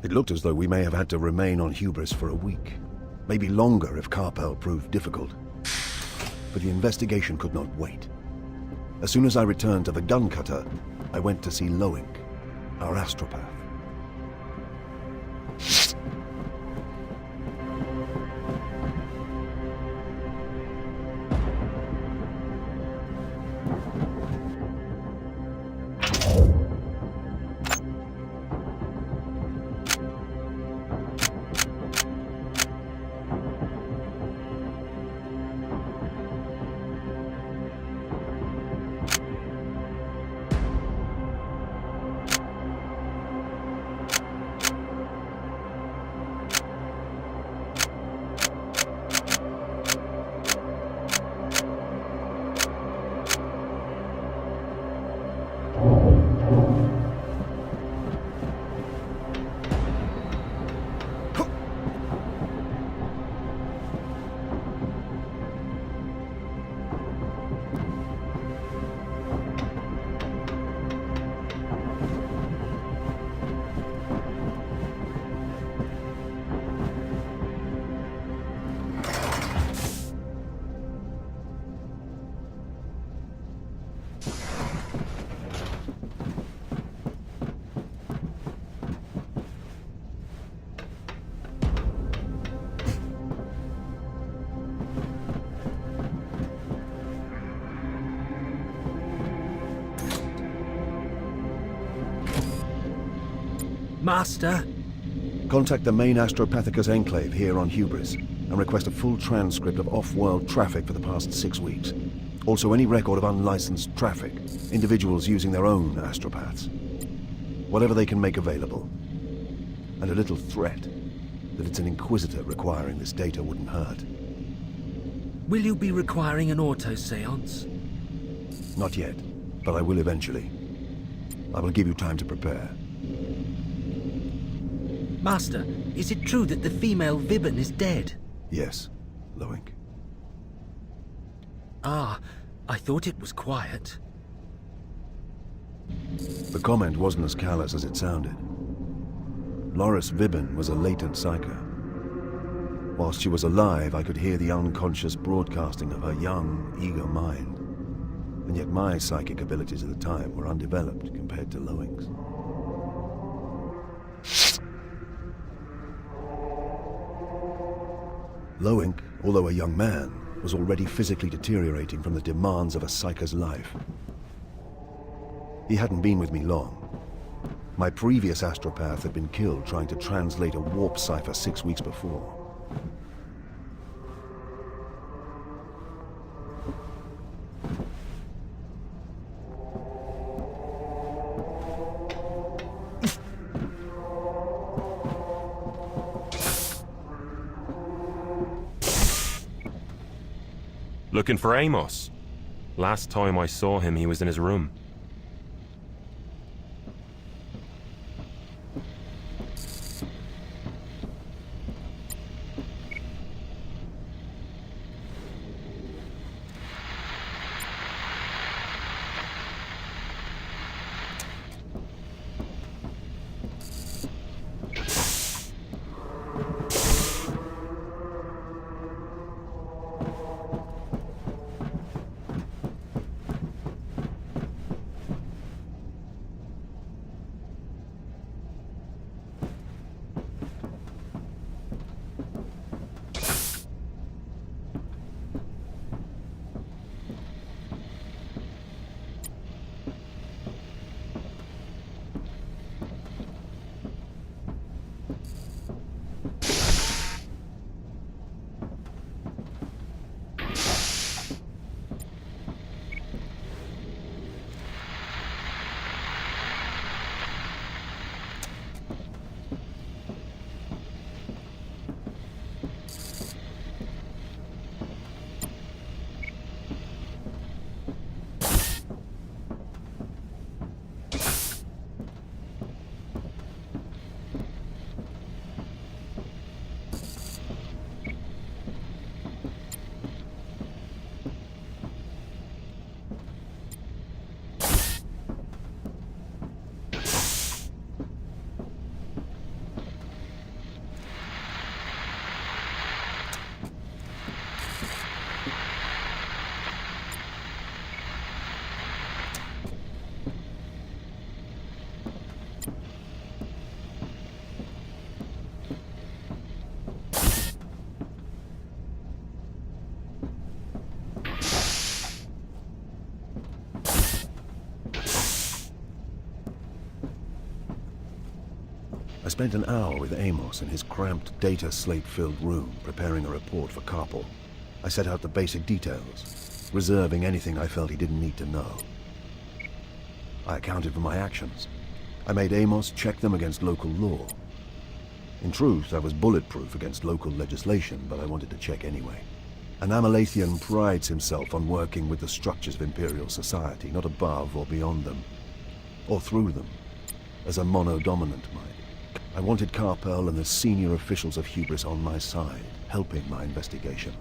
It looked as though we may have had to remain on Hubris for a week. Maybe longer if Carpel proved difficult. But the investigation could not wait. As soon as I returned to the gun cutter, I went to see Loink, our astropath. Master? Contact the main Astropathicus enclave here on Hubris and request a full transcript of off-world traffic for the past 6 weeks. Also any record of unlicensed traffic, individuals using their own astropaths. Whatever they can make available. And a little threat that it's an Inquisitor requiring this data wouldn't hurt. Will you be requiring an auto seance? Not yet, but I will eventually. I will give you time to prepare. Master, is it true that the female Vibben is dead? Yes, Loink. Ah, I thought it was quiet. The comment wasn't as callous as it sounded. Loris Vibben was a latent psyker. Whilst she was alive, I could hear the unconscious broadcasting of her young, eager mind. And yet my psychic abilities at the time were undeveloped compared to Loink's. Loink, although a young man, was already physically deteriorating from the demands of a psyker's life. He hadn't been with me long. My previous astropath had been killed trying to translate a warp cipher 6 weeks before. Looking for Amos. Last time I saw him, he was in his room. I spent an hour with Amos in his cramped, data slate-filled room, preparing a report for Carpal. I set out the basic details, reserving anything I felt he didn't need to know. I accounted for my actions. I made Amos check them against local law. In truth, I was bulletproof against local legislation, but I wanted to check anyway. An Amalathian prides himself on working with the structures of Imperial society, not above or beyond them, or through them, as a mono-dominant might. I wanted Carpal and the senior officials of Hubris on my side, helping my investigation.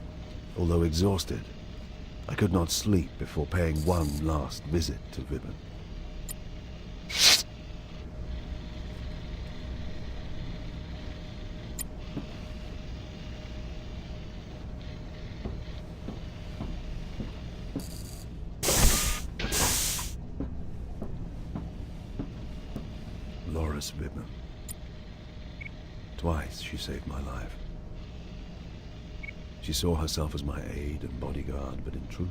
Although exhausted, I could not sleep before paying one last visit to Vibben. Vibben. Twice she saved my life. She saw herself as my aide and bodyguard, but in truth,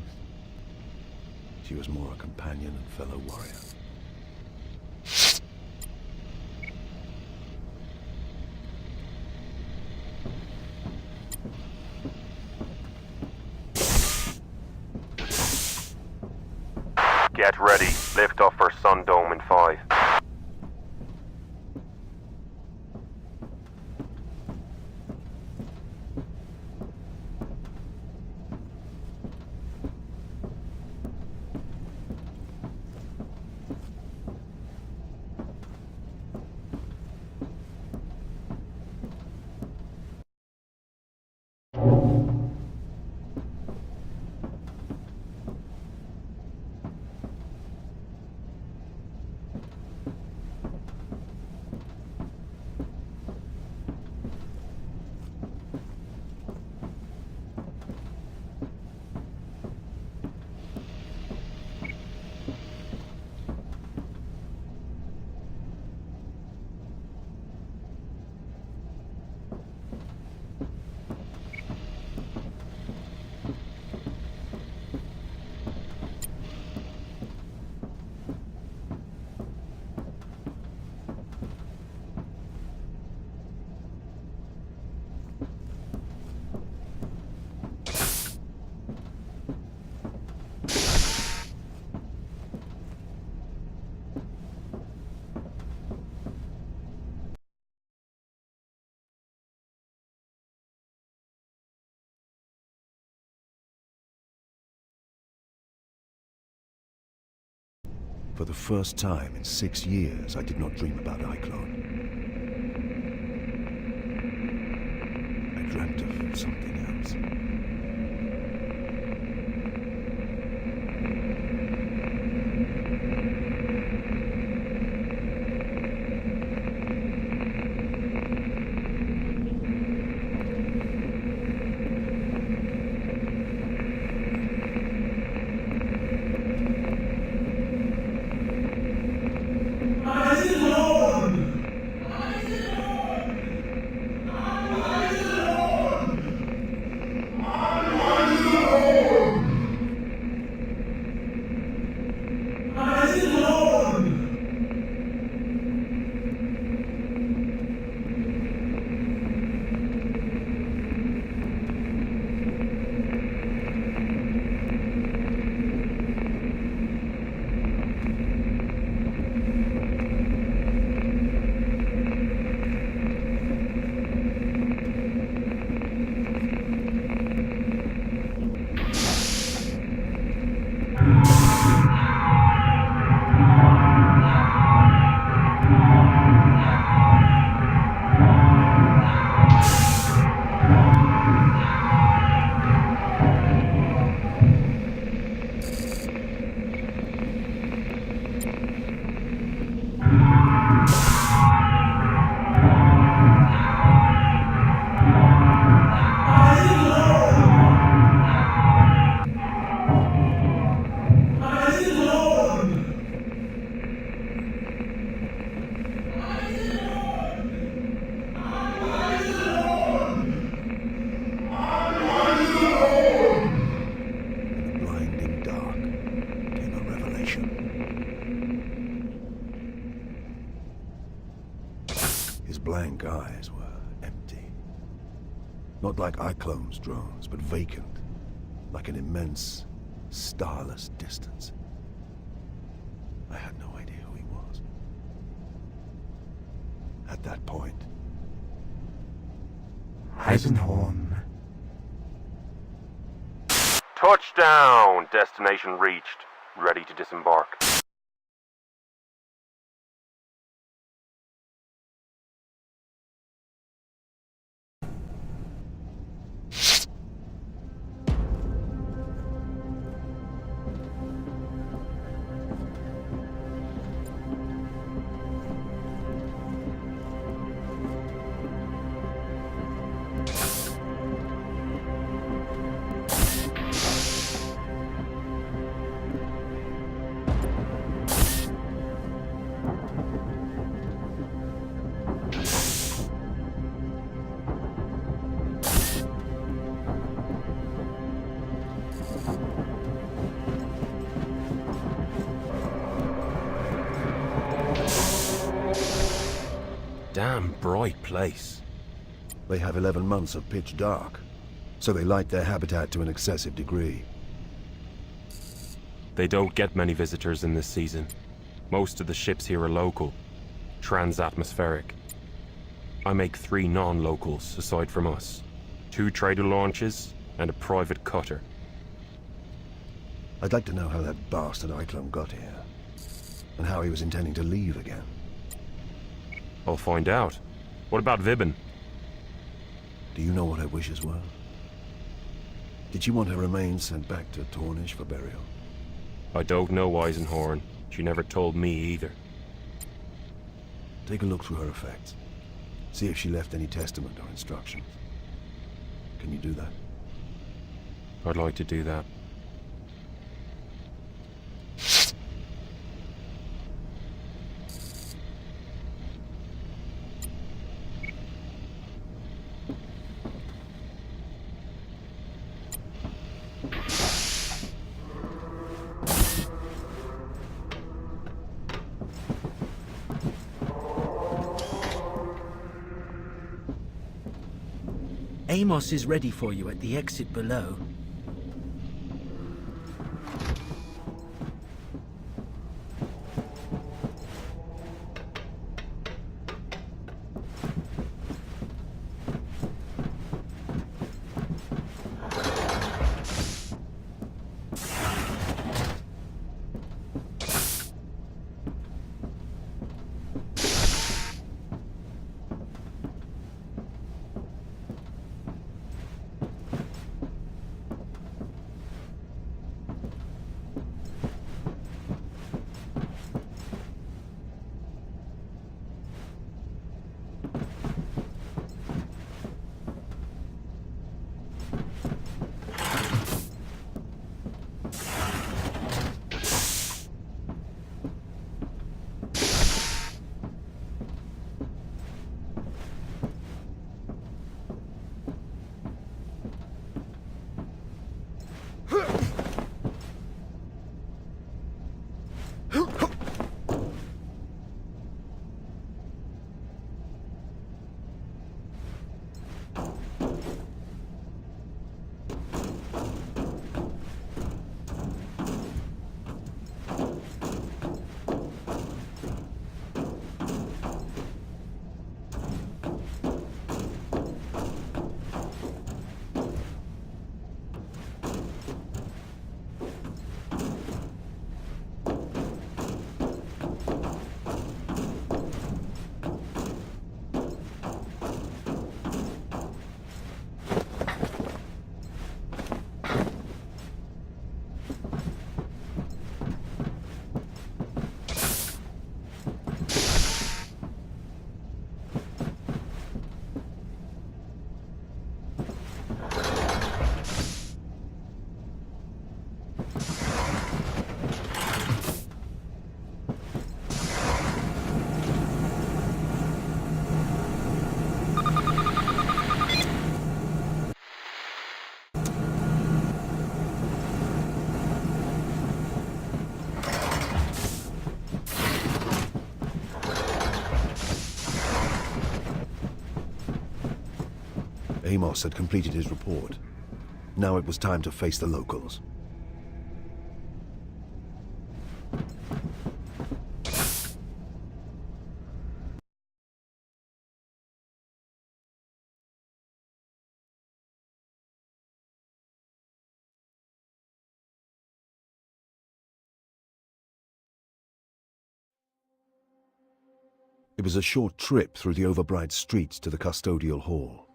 she was more a companion and fellow warrior. Get ready. Lift off for Sun Dome in 5. For the first time in 6 years, I did not dream about Iklon. I dreamt of something else. His blank eyes were empty. Not like iClone's drones, but vacant, like an immense, starless distance. I had no idea who he was. At that point, Eisenhorn. Touchdown! Destination reached. Ready to disembark. Damn bright place. they have 11 months of pitch dark, so they light their habitat to an excessive degree. They don't get many visitors in this season. Most of the ships here are local, trans-atmospheric. I make 3 non-locals aside from us. 2 trader launches and a private cutter. I'd like to know how that bastard iClone got here, and how he was intending to leave again. I'll find out. What about Vibin? Do you know what her wishes were? Did she want her remains sent back to Tornish for burial? I don't know, Eisenhorn. She never told me either. Take a look through her effects. See if she left any testament or instructions. Can you do that? I'd like to do that. Amos is ready for you at the exit below. Amos had completed his report. Now it was time to face the locals. It was a short trip through the overbright streets to the custodial hall.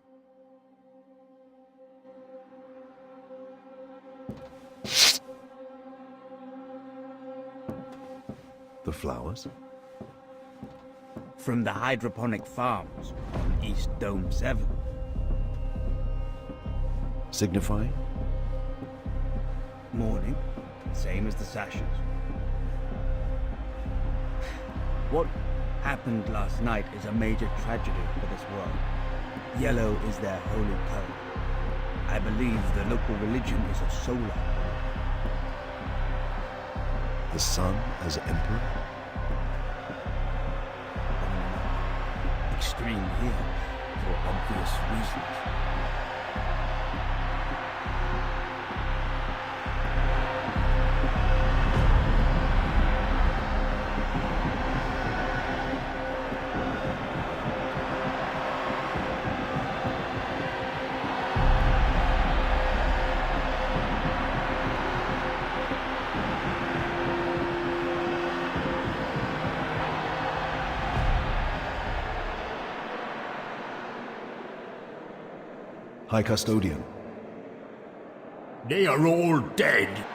The flowers? From the hydroponic farms on East Dome 7. Signifying? Morning, same as the sashes. What happened last night is a major tragedy for this world. Yellow is their holy color. I believe the local religion is a solar. The sun as emperor? Extreme here, for obvious reasons. High Custodian. They are all dead.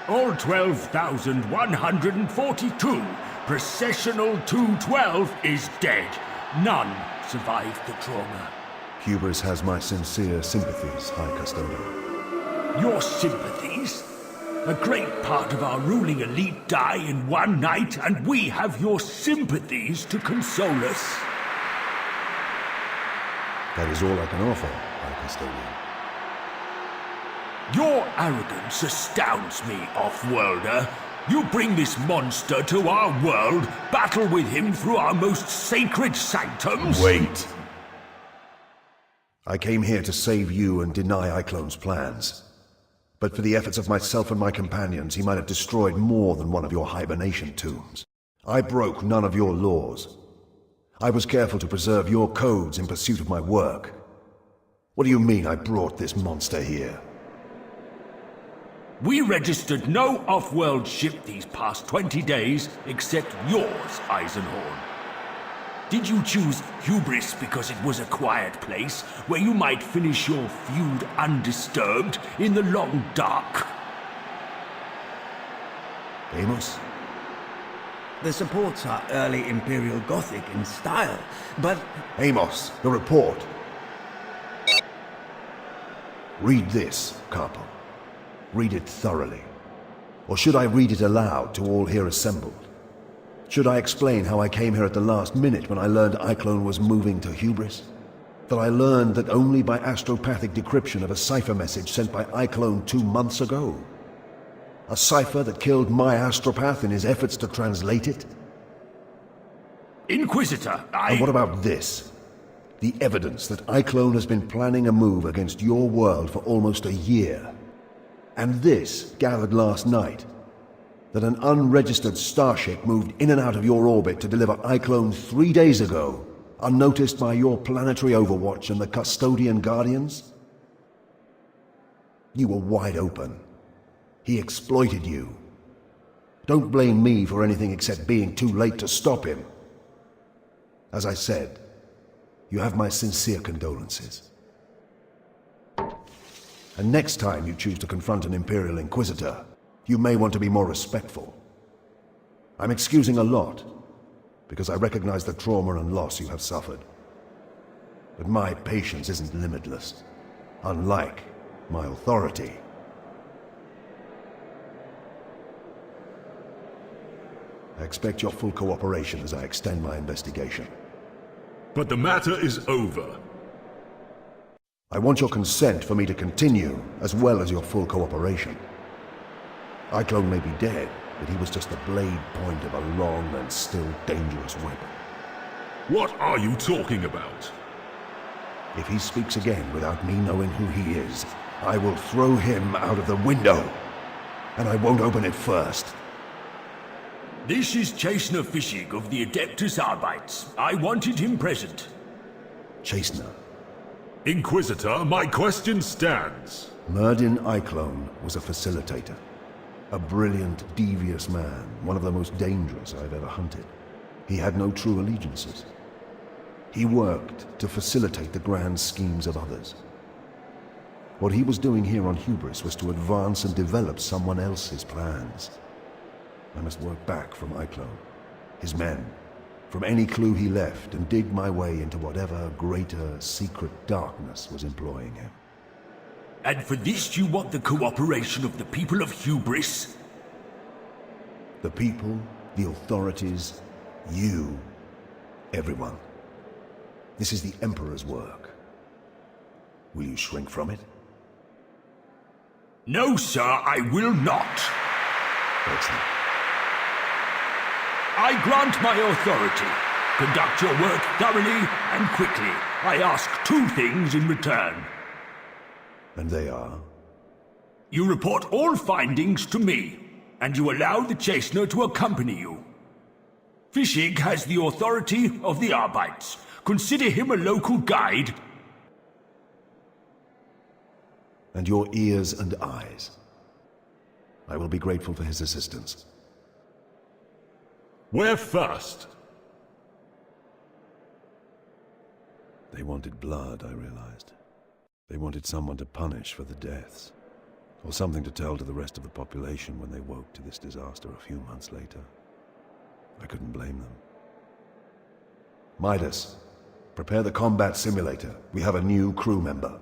All 12,142. Processional 212 is dead. None survived the trauma. Hubris has my sincere sympathies, High Custodian. Your sympathies? A great part of our ruling elite die in one night, and we have your sympathies to console us. That is all I can offer, High Custodian. Your arrogance astounds me, Off-Worlder. You bring this monster to our world, battle with him through our most sacred sanctums. Wait! I came here to save you and deny Iclone's plans. But for the efforts of myself and my companions, he might have destroyed more than one of your hibernation tombs. I broke none of your laws. I was careful to preserve your codes in pursuit of my work. What do you mean I brought this monster here? We registered no off-world ship these past 20 days, except yours, Eisenhorn. Did you choose Hubris because it was a quiet place, where you might finish your feud undisturbed in the long dark? Amos? The supports are early Imperial Gothic in style, but... Amos, the report. Read this, Carpo. Read it thoroughly. Or should I read it aloud to all here assembled? Should I explain how I came here at the last minute when I learned Iclone was moving to Hubris? That I learned that only by astropathic decryption of a cipher message sent by Iclone 2 months ago? A cipher that killed my astropath in his efforts to translate it? Inquisitor, And what about this? The evidence that Iclone has been planning a move against your world for almost a year. And this, gathered last night, that an unregistered starship moved in and out of your orbit to deliver Iclone 3 days ago, unnoticed by your planetary overwatch and the Custodian Guardians? You were wide open. He exploited you. Don't blame me for anything except being too late to stop him. As I said, you have my sincere condolences. And next time you choose to confront an Imperial Inquisitor, you may want to be more respectful. I'm excusing a lot, because I recognize the trauma and loss you have suffered. But my patience isn't limitless, unlike my authority. I expect your full cooperation as I extend my investigation. But the matter is over. I want your consent for me to continue, as well as your full cooperation. Iclone may be dead, but he was just the blade point of a long and still dangerous weapon. What are you talking about? If he speaks again without me knowing who he is, I will throw him out of the window. And I won't open it first. This is Chastener Fischig of the Adeptus Arbites. I wanted him present. Chastener. Inquisitor, my question stands. Merdin Iclone was a facilitator. A brilliant, devious man, one of the most dangerous I've ever hunted. He had no true allegiances. He worked to facilitate the grand schemes of others. What he was doing here on Hubris was to advance and develop someone else's plans. I must work back from Iclone, his men, from any clue he left, and dig my way into whatever greater secret darkness was employing him. And for this you want the cooperation of the people of Hubris? The people, the authorities, you, everyone. This is the Emperor's work. Will you shrink from it? No, sir, I will not. Excellent. I grant my authority. Conduct your work thoroughly and quickly. I ask two things in return. And they are? You report all findings to me, and you allow the Chastener to accompany you. Fischig has the authority of the Arbites. Consider him a local guide. And your ears and eyes. I will be grateful for his assistance. Where first? They wanted blood, I realized. They wanted someone to punish for the deaths. Or something to tell to the rest of the population when they woke to this disaster a few months later. I couldn't blame them. Midas, prepare the combat simulator. We have a new crew member.